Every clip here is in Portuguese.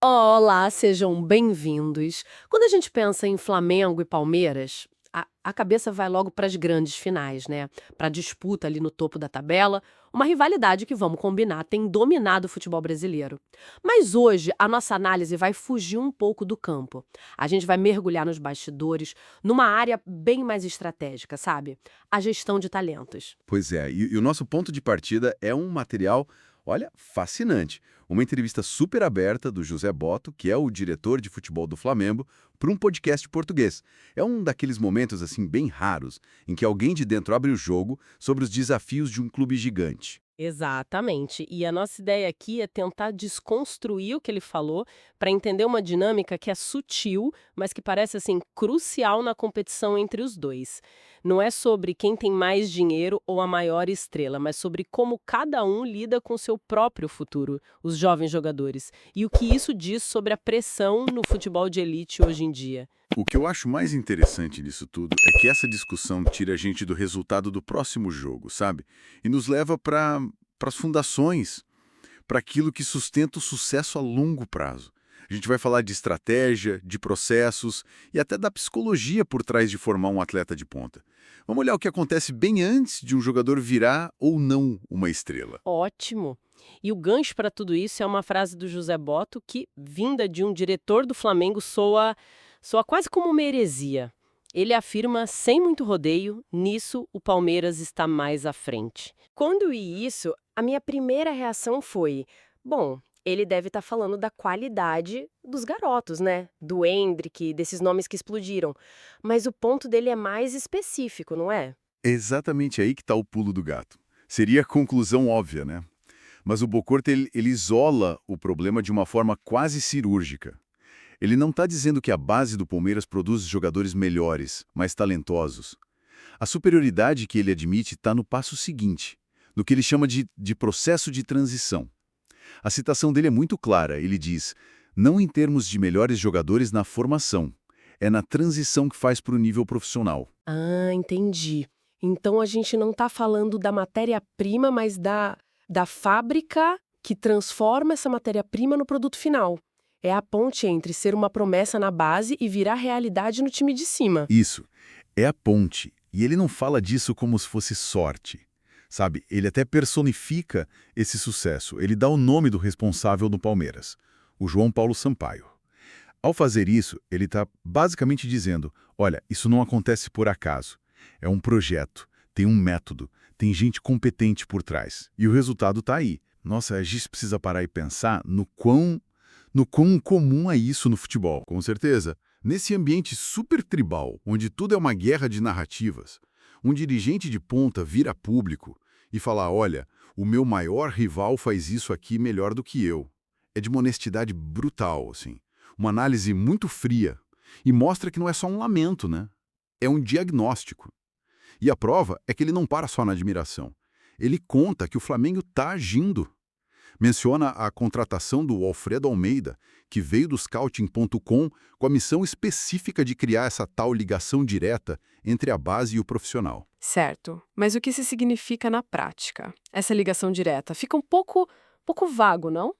Olá, sejam bem-vindos. Quando a gente pensa em Flamengo e Palmeiras, a cabeça vai logo para as grandes finais, né? Para a disputa ali no topo da tabela, uma rivalidade que, vamos combinar, tem dominado o futebol brasileiro. Mas hoje a nossa análise vai fugir um pouco do campo. A gente vai mergulhar nos bastidores, numa área bem mais estratégica, sabe? A gestão de talentos. Pois é, e o nosso ponto de partida é um material, olha, fascinante. Uma entrevista super aberta do José Botto, que é o diretor de futebol do Flamengo, para um podcast português. É um daqueles momentos, assim, bem raros, em que alguém de dentro abre o jogo sobre os desafios de um clube gigante. Exatamente. E a nossa ideia aqui é tentar desconstruir o que ele falou para entender uma dinâmica que é sutil, mas que parece assim crucial na competição entre os dois. Não é sobre quem tem mais dinheiro ou a maior estrela, mas sobre como cada um lida com seu próprio futuro, os jovens jogadores, e o que isso diz sobre a pressão no futebol de elite hoje em dia. O que eu acho mais interessante disso tudo é que essa discussão tira a gente do resultado do próximo jogo, sabe? E nos leva para as fundações, para aquilo que sustenta o sucesso a longo prazo. A gente vai falar de estratégia, de processos e até da psicologia por trás de formar um atleta de ponta. Vamos olhar o que acontece bem antes de um jogador virar ou não uma estrela. Ótimo! E o gancho para tudo isso é uma frase do José Botto que, vinda de um diretor do Flamengo, soa quase como uma heresia. Ele afirma, sem muito rodeio, nisso o Palmeiras está mais à frente. Quando vi isso, a minha primeira reação foi: bom, ele deve estar falando da qualidade dos garotos, né? Do Endrick, desses nomes que explodiram. Mas o ponto dele é mais específico, não é? É exatamente aí que está o pulo do gato. Seria a conclusão óbvia, né? Mas o Bocorto ele isola o problema de uma forma quase cirúrgica. Ele não está dizendo que a base do Palmeiras produz jogadores melhores, mais talentosos. A superioridade que ele admite está no passo seguinte, no que ele chama de processo de transição. A citação dele é muito clara. Ele diz, não em termos de melhores jogadores na formação, é na transição que faz para o nível profissional. Ah, entendi. Então a gente não está falando da matéria-prima, mas da fábrica que transforma essa matéria-prima no produto final. É a ponte entre ser uma promessa na base e virar realidade no time de cima. Isso, é a ponte. E ele não fala disso como se fosse sorte. Sabe, ele até personifica esse sucesso. Ele dá o nome do responsável do Palmeiras, o João Paulo Sampaio. Ao fazer isso, ele está basicamente dizendo, olha, isso não acontece por acaso. É um projeto, tem um método, tem gente competente por trás. E o resultado está aí. Nossa, a gente precisa parar e pensar no quão comum é isso no futebol, com certeza. Nesse ambiente super tribal, onde tudo é uma guerra de narrativas, um dirigente de ponta vira público e fala, olha, o meu maior rival faz isso aqui melhor do que eu. É de uma honestidade brutal, assim. Uma análise muito fria. E mostra que não é só um lamento, né? É um diagnóstico. E a prova é que ele não para só na admiração. Ele conta que o Flamengo está agindo. Menciona a contratação do Alfredo Almeida, que veio do Scouting.com com a missão específica de criar essa tal ligação direta entre a base e o profissional. Certo, mas o que isso significa na prática? Essa ligação direta fica um pouco vago, não?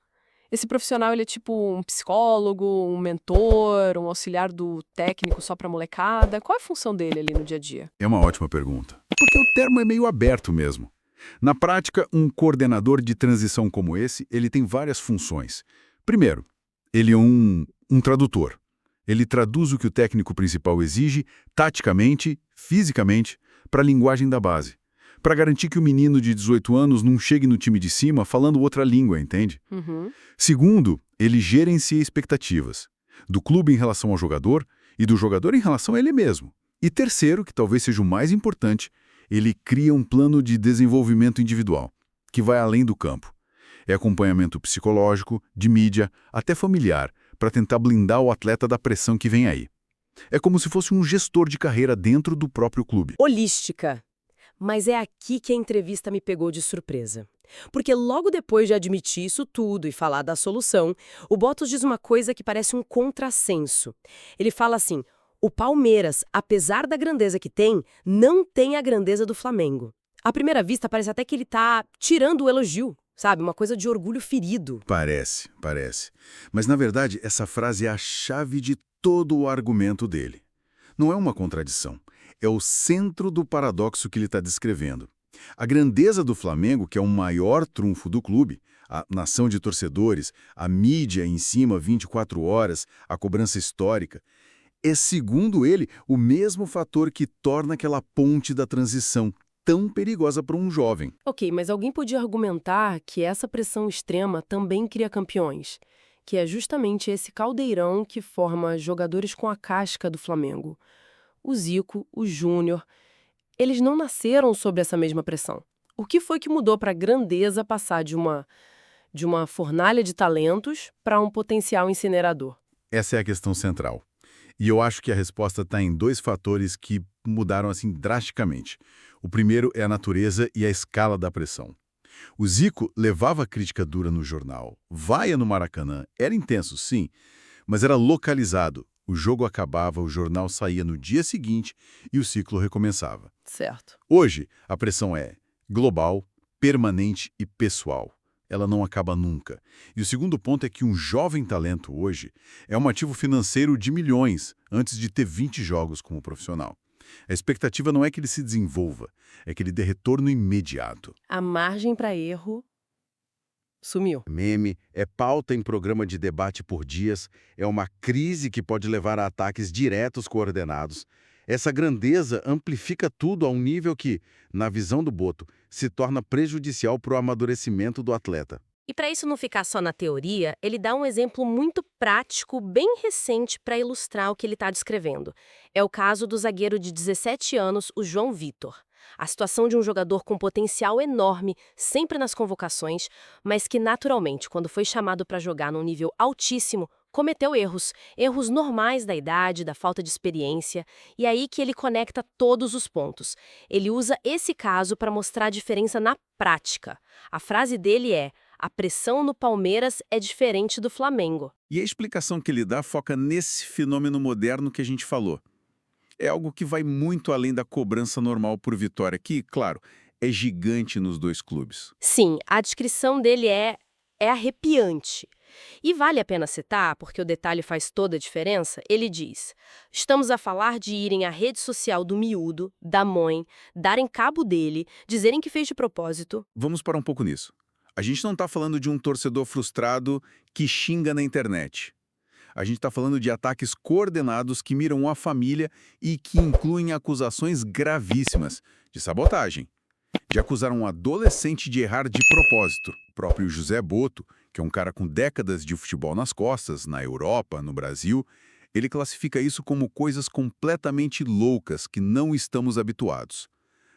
Esse profissional ele é tipo um psicólogo, um mentor, um auxiliar do técnico só para molecada? Qual é a função dele ali no dia a dia? É uma ótima pergunta. Porque o termo é meio aberto mesmo. Na prática, um coordenador de transição como esse, ele tem várias funções. Primeiro, ele é um tradutor. Ele traduz o que o técnico principal exige, taticamente, fisicamente, para a linguagem da base. Para garantir que o menino de 18 anos não chegue no time de cima falando outra língua, entende? Uhum. Segundo, ele gerencia expectativas. Do clube em relação ao jogador e do jogador em relação a ele mesmo. E terceiro, que talvez seja o mais importante, ele cria um plano de desenvolvimento individual, que vai além do campo. É acompanhamento psicológico, de mídia, até familiar, para tentar blindar o atleta da pressão que vem aí. É como se fosse um gestor de carreira dentro do próprio clube. Holística. Mas é aqui que a entrevista me pegou de surpresa. Porque logo depois de admitir isso tudo e falar da solução, o Bottas diz uma coisa que parece um contrassenso. Ele fala assim: o Palmeiras, apesar da grandeza que tem, não tem a grandeza do Flamengo. À primeira vista, parece até que ele está tirando o elogio, sabe? Uma coisa de orgulho ferido. Parece, parece. Mas, na verdade, essa frase é a chave de todo o argumento dele. Não é uma contradição. É o centro do paradoxo que ele está descrevendo. A grandeza do Flamengo, que é o maior trunfo do clube, a nação de torcedores, a mídia em cima 24 horas, a cobrança histórica, é, segundo ele, o mesmo fator que torna aquela ponte da transição tão perigosa para um jovem. Ok, mas alguém podia argumentar que essa pressão extrema também cria campeões, que é justamente esse caldeirão que forma jogadores com a casca do Flamengo. O Zico, o Júnior, eles não nasceram sob essa mesma pressão. O que foi que mudou para a grandeza passar de uma fornalha de talentos para um potencial incinerador? Essa é a questão central. E eu acho que a resposta está em dois fatores que mudaram assim drasticamente. O primeiro é a natureza e a escala da pressão. O Zico levava crítica dura no jornal, vaia no Maracanã, era intenso, sim, mas era localizado. O jogo acabava, o jornal saía no dia seguinte e o ciclo recomeçava. Certo. Hoje, a pressão é global, permanente e pessoal. Ela não acaba nunca. E o segundo ponto é que um jovem talento hoje é um ativo financeiro de milhões antes de ter 20 jogos como profissional. A expectativa não é que ele se desenvolva, é que ele dê retorno imediato. A margem para erro sumiu. Meme, é pauta em programa de debate por dias, é uma crise que pode levar a ataques diretos coordenados. Essa grandeza amplifica tudo a um nível que, na visão do Boto, se torna prejudicial para o amadurecimento do atleta. E para isso não ficar só na teoria, ele dá um exemplo muito prático, bem recente, para ilustrar o que ele está descrevendo. É o caso do zagueiro de 17 anos, o João Vitor. A situação de um jogador com potencial enorme, sempre nas convocações, mas que naturalmente, quando foi chamado para jogar num nível altíssimo, cometeu erros normais da idade, da falta de experiência, e é aí que ele conecta todos os pontos. Ele usa esse caso para mostrar a diferença na prática. A frase dele é: a pressão no Palmeiras é diferente do Flamengo. E a explicação que ele dá foca nesse fenômeno moderno que a gente falou. É algo que vai muito além da cobrança normal por vitória, que, claro, é gigante nos dois clubes. Sim, a descrição dele é arrepiante. E vale a pena citar, porque o detalhe faz toda a diferença. Ele diz: estamos a falar de irem à rede social do miúdo, da mãe, darem cabo dele, dizerem que fez de propósito. Vamos parar um pouco nisso. A gente não está falando de um torcedor frustrado que xinga na internet. A gente está falando de ataques coordenados que miram a família e que incluem acusações gravíssimas de sabotagem, de acusar um adolescente de errar de propósito. O próprio José Boto, que é um cara com décadas de futebol nas costas, na Europa, no Brasil, ele classifica isso como coisas completamente loucas que não estamos habituados.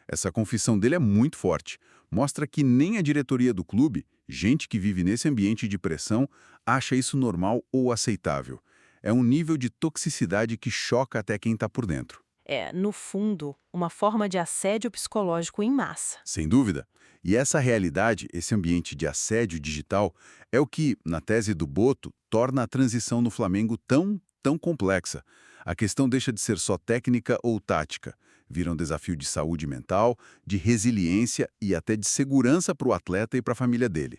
Essa confissão dele é muito forte. Mostra que nem a diretoria do clube, gente que vive nesse ambiente de pressão, acha isso normal ou aceitável. É um nível de toxicidade que choca até quem está por dentro. É, no fundo, uma forma de assédio psicológico em massa. Sem dúvida. E essa realidade, esse ambiente de assédio digital, é o que, na tese do Boto, torna a transição no Flamengo tão complexa. A questão deixa de ser só técnica ou tática. Vira um desafio de saúde mental, de resiliência e até de segurança para o atleta e para a família dele.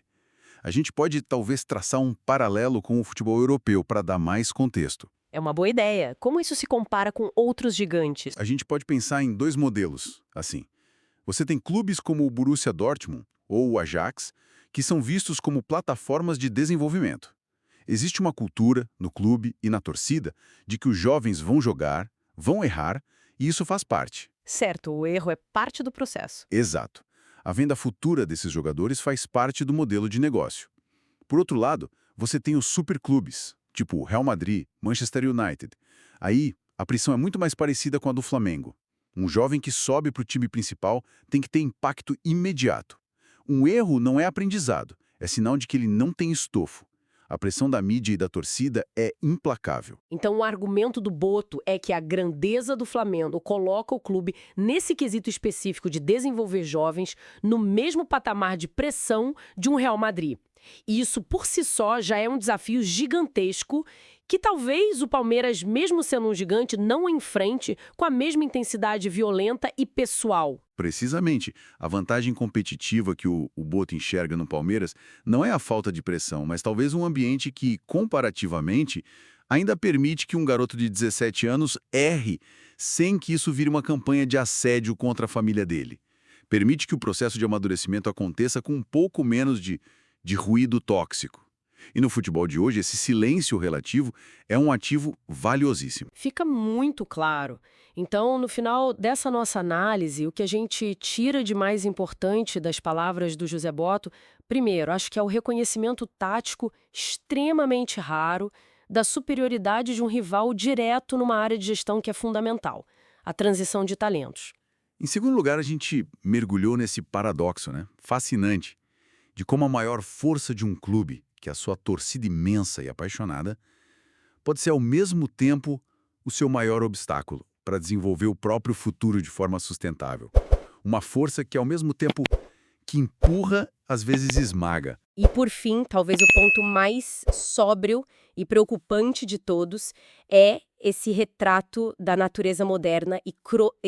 A gente pode talvez traçar um paralelo com o futebol europeu para dar mais contexto. É uma boa ideia. Como isso se compara com outros gigantes? A gente pode pensar em dois modelos, assim. Você tem clubes como o Borussia Dortmund ou o Ajax, que são vistos como plataformas de desenvolvimento. Existe uma cultura, no clube e na torcida, de que os jovens vão jogar, vão errar, e isso faz parte. Certo, o erro é parte do processo. Exato. A venda futura desses jogadores faz parte do modelo de negócio. Por outro lado, você tem os superclubes, tipo Real Madrid, Manchester United. Aí, a pressão é muito mais parecida com a do Flamengo. Um jovem que sobe para o time principal tem que ter impacto imediato. Um erro não é aprendizado, é sinal de que ele não tem estofo. A pressão da mídia e da torcida é implacável. Então, o argumento do Boto é que a grandeza do Flamengo coloca o clube nesse quesito específico de desenvolver jovens no mesmo patamar de pressão de um Real Madrid. E isso, por si só, já é um desafio gigantesco que talvez o Palmeiras, mesmo sendo um gigante, não enfrente com a mesma intensidade violenta e pessoal. Precisamente, a vantagem competitiva que o Boto enxerga no Palmeiras não é a falta de pressão, mas talvez um ambiente que, comparativamente, ainda permite que um garoto de 17 anos erre sem que isso vire uma campanha de assédio contra a família dele. Permite que o processo de amadurecimento aconteça com um pouco menos de ruído tóxico. E no futebol de hoje, esse silêncio relativo é um ativo valiosíssimo. Fica muito claro. Então, no final dessa nossa análise, o que a gente tira de mais importante das palavras do José Botto, primeiro, acho que é o reconhecimento tático extremamente raro da superioridade de um rival direto numa área de gestão que é fundamental, a transição de talentos. Em segundo lugar, a gente mergulhou nesse paradoxo, fascinante, de como a maior força de um clube, que é a sua torcida imensa e apaixonada, pode ser ao mesmo tempo o seu maior obstáculo para desenvolver o próprio futuro de forma sustentável. Uma força que, ao mesmo tempo que empurra, às vezes esmaga. E, por fim, talvez o ponto mais sóbrio e preocupante de todos é esse retrato da natureza moderna e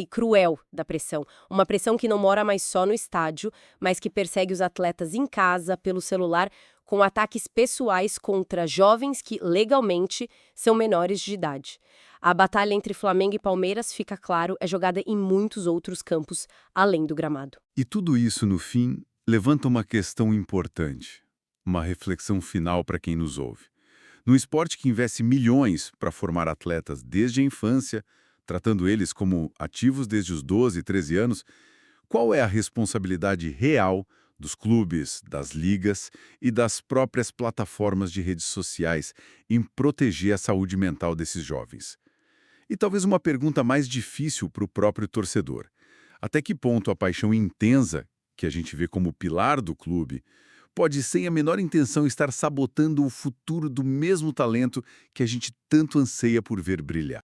cruel da pressão. Uma pressão que não mora mais só no estádio, mas que persegue os atletas em casa, pelo celular, com ataques pessoais contra jovens que, legalmente, são menores de idade. A batalha entre Flamengo e Palmeiras, fica claro, é jogada em muitos outros campos, além do gramado. E tudo isso, no fim, levanta uma questão importante, uma reflexão final para quem nos ouve. No esporte que investe milhões para formar atletas desde a infância, tratando eles como ativos desde os 12, 13 anos, qual é a responsabilidade real dos clubes, das ligas e das próprias plataformas de redes sociais em proteger a saúde mental desses jovens? E talvez uma pergunta mais difícil para o próprio torcedor. Até que ponto a paixão intensa, que a gente vê como pilar do clube, pode, sem a menor intenção, estar sabotando o futuro do mesmo talento que a gente tanto anseia por ver brilhar?